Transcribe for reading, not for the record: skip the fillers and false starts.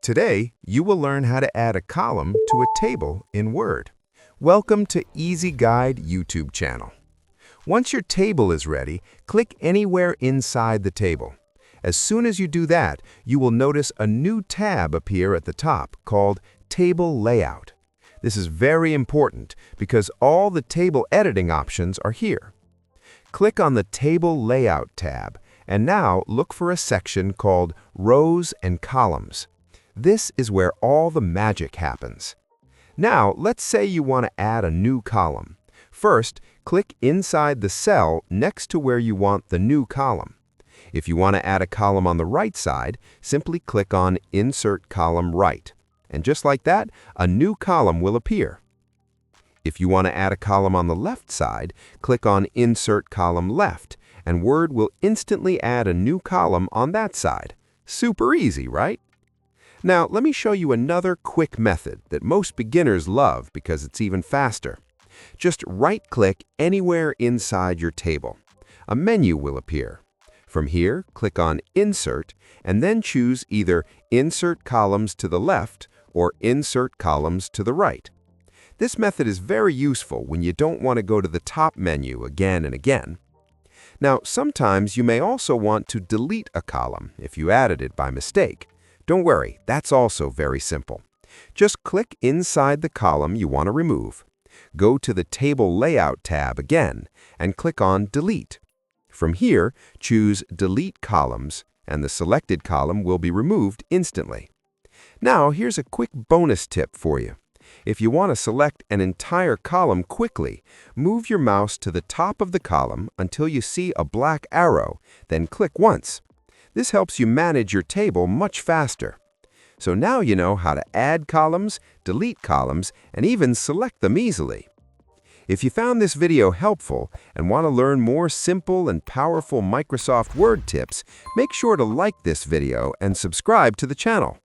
Today, you will learn how to add a column to a table in Word. Welcome to Easy Guide YouTube channel. Once your table is ready, click anywhere inside the table. As soon as you do that, you will notice a new tab appear at the top called Table Layout. This is very important because all the table editing options are here. Click on the Table Layout tab, and now look for a section called Rows and Columns. This is where all the magic happens. Now, let's say you want to add a new column. First, click inside the cell next to where you want the new column. If you want to add a column on the right side, simply click on Insert Column Right. And just like that, a new column will appear. If you want to add a column on the left side, click on Insert Column Left, and Word will instantly add a new column on that side. Super easy, right? Now, let me show you another quick method that most beginners love because it's even faster. Just right-click anywhere inside your table. A menu will appear. From here, click on Insert, and then choose either Insert Columns to the left or Insert Columns to the right. This method is very useful when you don't want to go to the top menu again and again. Now, sometimes you may also want to delete a column if you added it by mistake. Don't worry, that's also very simple. Just click inside the column you want to remove. Go to the Table Layout tab again and click on Delete. From here, choose Delete Columns, and the selected column will be removed instantly. Now, here's a quick bonus tip for you. If you want to select an entire column quickly, move your mouse to the top of the column until you see a black arrow, then click once. This helps you manage your table much faster. So now you know how to add columns, delete columns, and even select them easily. If you found this video helpful and want to learn more simple and powerful Microsoft Word tips, make sure to like this video and subscribe to the channel.